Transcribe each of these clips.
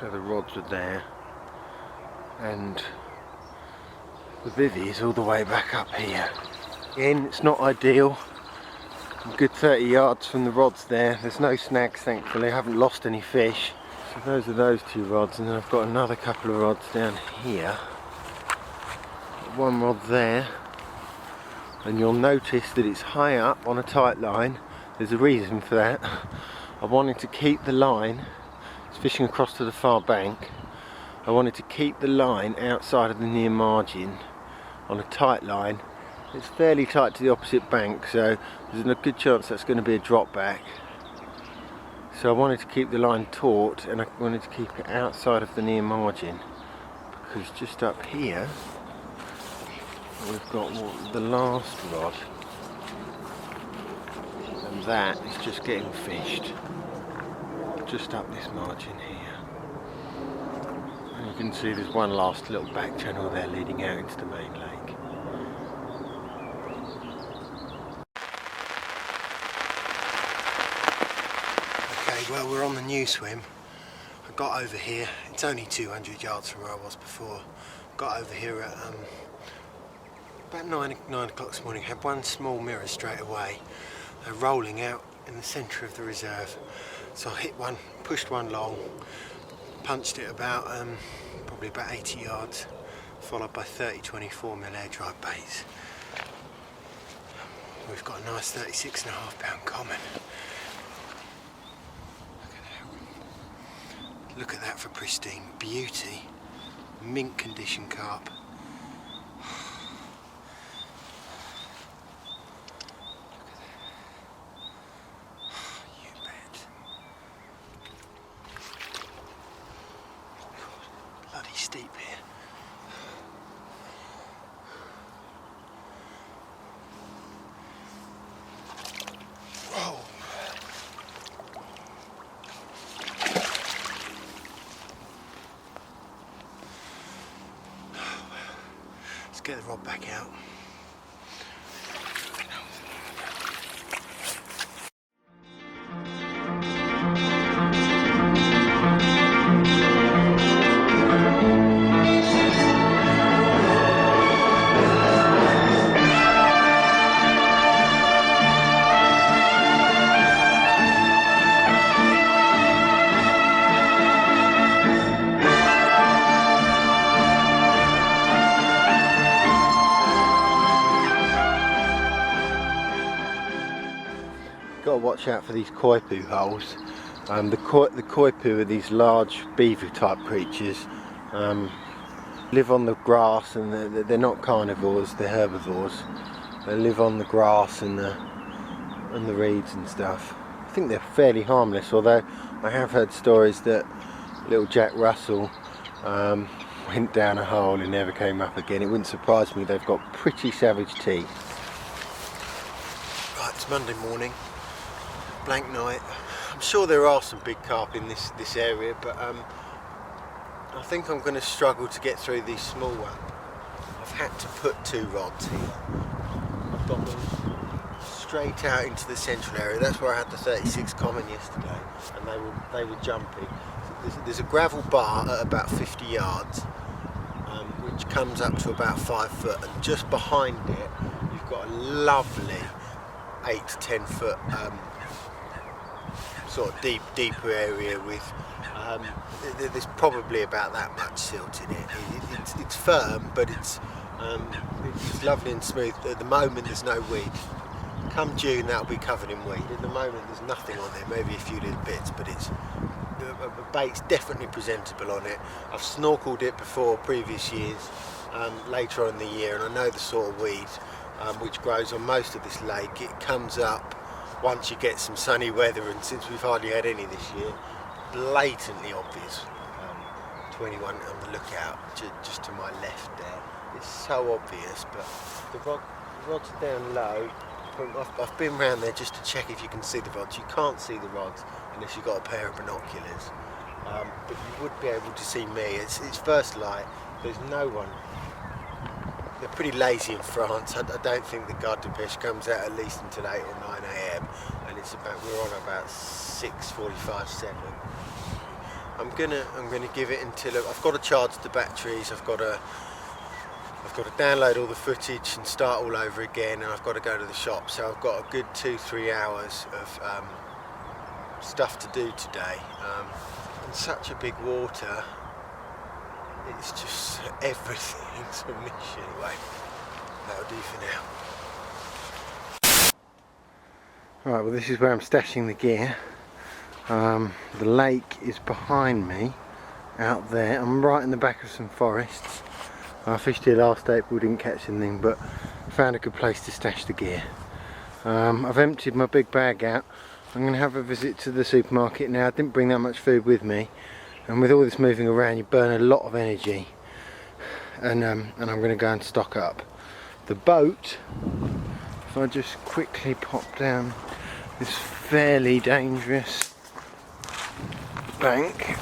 So the rods are there, and the bivvy is all the way back up here. Again, it's not ideal. I'm a good 30 yards from the rods there. There's no snags, thankfully. I haven't lost any fish. So those are those two rods, and then I've got another couple of rods down here. One rod there, and you'll notice that it's high up on a tight line. There's a reason for that. I wanted to keep the line, it's fishing across to the far bank, I wanted to keep the line outside of the near margin on a tight line. It's fairly tight to the opposite bank, so there's a good chance that's going to be a drop back. So I wanted to keep the line taut, and I wanted to keep it outside of the near margin, because just up here we've got the last rod, and that is just getting fished just up this margin here. And you can see there's one last little back channel there leading out into the main lake. Okay, well, we're on the new swim. I got over here, it's only 200 yards from where I was before. Got over here at about 9 o'clock this morning, had one small mirror straight away, rolling out in the centre of the reserve. So I hit one, pushed one long, punched it about probably about 80 yards, followed by 30 24mm air dry baits. We've got a nice 36.5 pound common. Look at that for pristine beauty, mint condition carp. Steep here. Whoa. Let's get the rod back out. Got to watch out for these koipu holes. The koipu are these large beaver type creatures. Live on the grass, and they're not carnivores, they're herbivores. They live on the grass and the reeds and stuff. I think they're fairly harmless, although I have heard stories that little Jack Russell went down a hole and never came up again. It wouldn't surprise me, they've got pretty savage teeth. Right, it's Monday morning. Blank night. I'm sure there are some big carp in this area, but I think I'm going to struggle to get through these small ones. I've had to put two rods here. I've got them straight out into the central area. That's where I had the 36 common yesterday, and they were jumping. There's a gravel bar at about 50 yards, which comes up to about 5 foot, and just behind it you've got a lovely 8 to 10 foot sort of deeper area with there's probably about that much silt in it. It's firm, but it's lovely and smooth. At the moment there's no weed. Come June that'll be covered in weed. At the moment there's nothing on there, maybe a few little bits, but it's the bait's definitely presentable on it. I've snorkeled it before previous years, later on in the year, and I know the sort of weed which grows on most of this lake. It comes up once you get some sunny weather, and since we've hardly had any this year, blatantly obvious. 21 on the lookout, just to my left there. It's so obvious, but the rods are down low. I've been around there just to check if you can see the rods. You can't see the rods unless you've got a pair of binoculars, but you would be able to see me. It's first light, there's no one. They're pretty lazy in France. I don't think the Garde de Pêche comes out at least until 8 or 9 AM, and we're on about 6:45, 7. I'm gonna give it until I've got to charge the batteries. I've got to download all the footage and start all over again, and I've got to go to the shop. So I've got a good 2-3 hours of stuff to do today. And such a big water. It's just everything's a mission. Anyway, that'll do for now. Right, well, this is where I'm stashing the gear. The lake is behind me out there. I'm right in the back of some forests. I fished here last April, didn't catch anything, but found a good place to stash the gear. I've emptied my big bag out. I'm going to have a visit to the supermarket now. I didn't bring that much food with me, and with all this moving around you burn a lot of energy, and I'm going to go and stock up. The boat, if I just quickly pop down this fairly dangerous bank.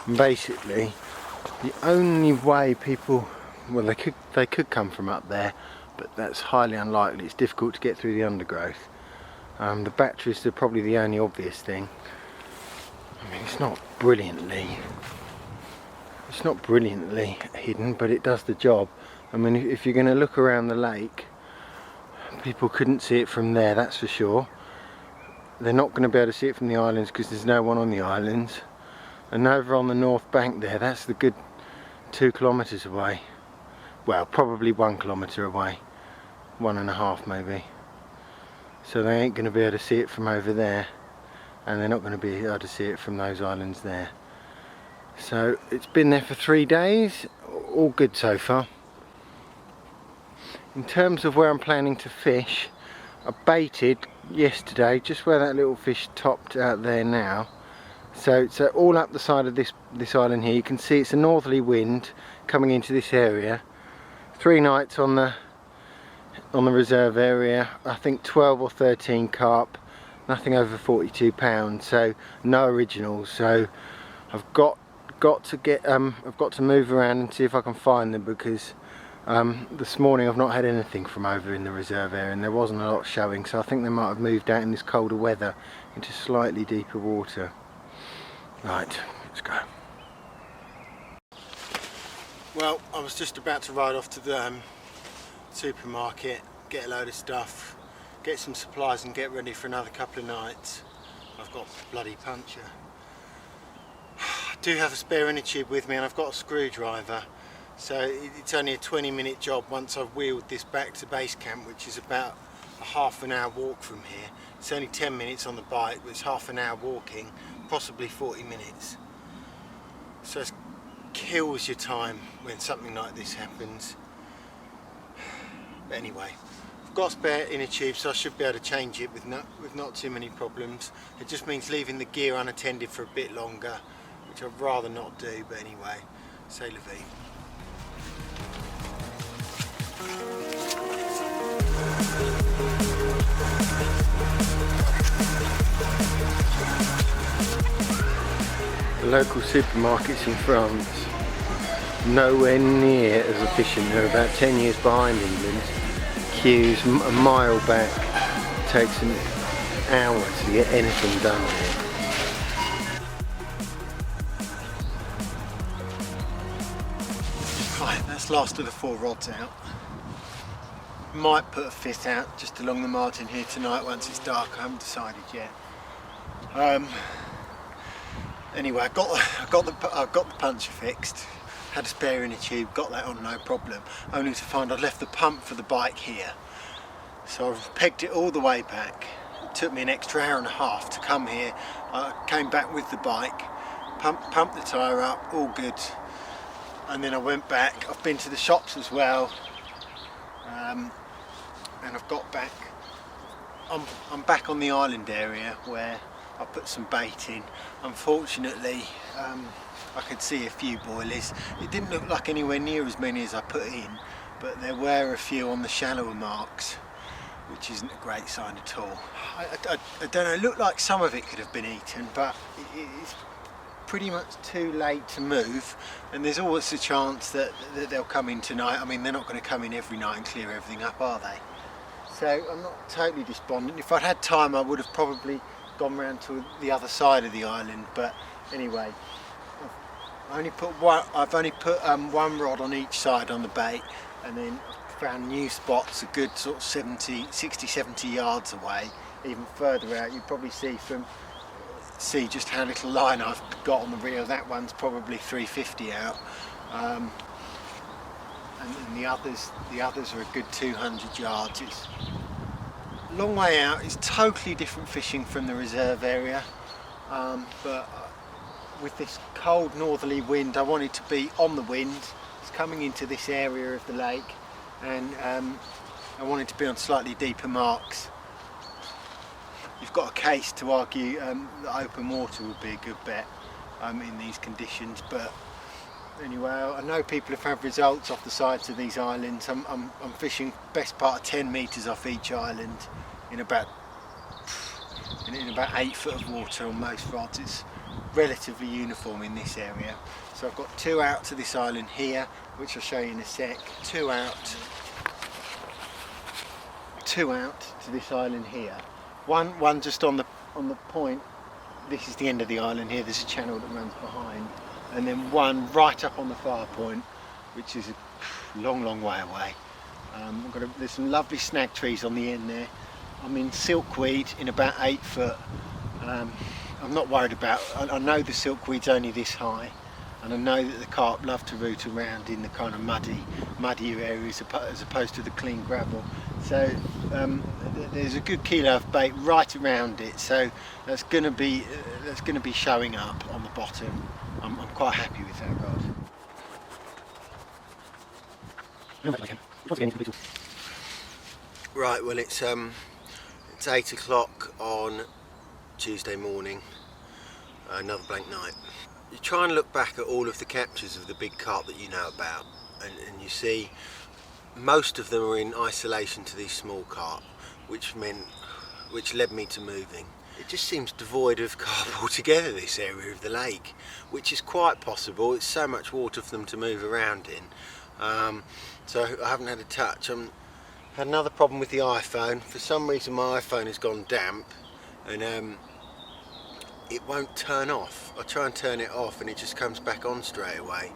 And basically, the only way people, well, they could come from up there, but that's highly unlikely. It's difficult to get through the undergrowth. The batteries are probably the only obvious thing. I mean, it's not brilliantly hidden, but it does the job. I mean, if you're going to look around the lake, people couldn't see it from there, that's for sure. They're not going to be able to see it from the islands because there's no one on the islands. And over on the north bank there, that's the good 2 kilometres away. Well, probably 1 kilometre away. 1.5 maybe. So they ain't going to be able to see it from over there. And they're not going to be able to see it from those islands there. So it's been there for 3 days. All good so far. In terms of where I'm planning to fish, I baited yesterday just where that little fish topped out there now. So all up the side of this island here, you can see it's a northerly wind coming into this area. 3 nights on the reserve area. I think 12 or 13 carp, nothing over 42 pounds. So no originals. So I've got to move around and see if I can find them, because this morning I've not had anything from over in the reserve area, and there wasn't a lot showing. So I think they might have moved out in this colder weather into slightly deeper water. Right, let's go. Well, I was just about to ride off to the supermarket, get a load of stuff, get some supplies and get ready for another couple of nights. I've got bloody puncture. I do have a spare inner tube with me, and I've got a screwdriver, so it's only a 20-minute job once I've wheeled this back to base camp, which is about a half an hour walk from here. It's only 10 minutes on the bike, but it's half an hour walking, possibly 40 minutes. So it kills your time when something like this happens. But anyway, I've got a spare inner tube, so I should be able to change it with not too many problems. It just means leaving the gear unattended for a bit longer, which I'd rather not do, but anyway, c'est la vie. The local supermarkets in France, nowhere near as efficient. They're about 10 years behind England. Queues a mile back. It takes an hour to get anything done here. Right, that's last of the 4 rods out. Might put a 5th out just along the margin here tonight once it's dark. I haven't decided yet. Anyway, I got the puncher fixed. Had a spare inner tube, got that on no problem. Only to find I'd left the pump for the bike here. So I've pegged it all the way back. It took me an extra hour and a half to come here. I came back with the bike, pumped the tyre up, all good. And then I went back. I've been to the shops as well. And I've got back. I'm back on the island area where I put some bait in. Unfortunately, I could see a few boilies. It didn't look like anywhere near as many as I put in, but there were a few on the shallower marks, which isn't a great sign at all. I don't know, it looked like some of it could have been eaten, but it's pretty much too late to move, and there's always a chance that they'll come in tonight. I mean, they're not going to come in every night and clear everything up, are they? so I'm not totally despondent. If I'd had time, I would have probably gone round to the other side of the island, but anyway, I've only put one rod on each side on the bait, and then found new spots a good sort of 60, 70 yards away. Even further out, you probably see just how little line I've got on the reel. That one's probably 350 out, and the others are a good 200 yards. It's a long way out. It's totally different fishing from the reserve area, but with this cold northerly wind, I wanted to be on the wind. It's coming into this area of the lake, and I wanted to be on slightly deeper marks. You've got a case to argue that open water would be a good bet in these conditions, but anyway, I know people have had results off the sides of these islands. I'm fishing best part of 10 metres off each island in about 8 foot of water on most rods. It's relatively uniform in this area. So I've got 2 out to this island here, which I'll show you in a sec. 2 out to this island here. One just on the point. This is the end of the island here. There's a channel that runs behind, and then one right up on the far point, which is a long way away. There's some lovely snag trees on the end there. I'm in silkweed in about 8 foot. I'm not worried about. I know the silkweed's only this high, and I know that the carp love to root around in the kind of muddier areas as opposed to the clean gravel. So there's a good kilo of bait right around it. So that's going to be showing up on the bottom. I'm quite happy with that rod. Right, well it's 8 o'clock on Tuesday morning, another blank night. You try and look back at all of the captures of the big carp that you know about, and you see most of them are in isolation to these small carp, which led me to moving. It just seems devoid of carp altogether, this area of the lake, which is quite possible. It's so much water for them to move around in. So I haven't had a touch. Had another problem with the iPhone. For some reason my iPhone has gone damp, and it won't turn off. I try and turn it off and it just comes back on straight away.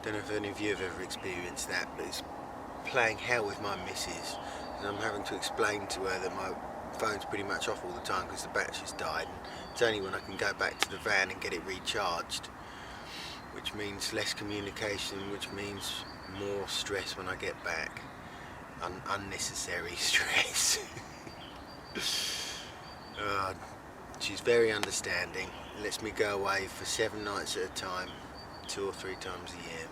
Don't know if any of you have ever experienced that, but it's playing hell with my missus, and I'm having to explain to her that my phone's pretty much off all the time because the battery's died, and it's only when I can go back to the van and get it recharged, which means less communication, which means more stress when I get back. Unnecessary stress. She's very understanding, lets me go away for 7 nights at a time, 2 or 3 times a year.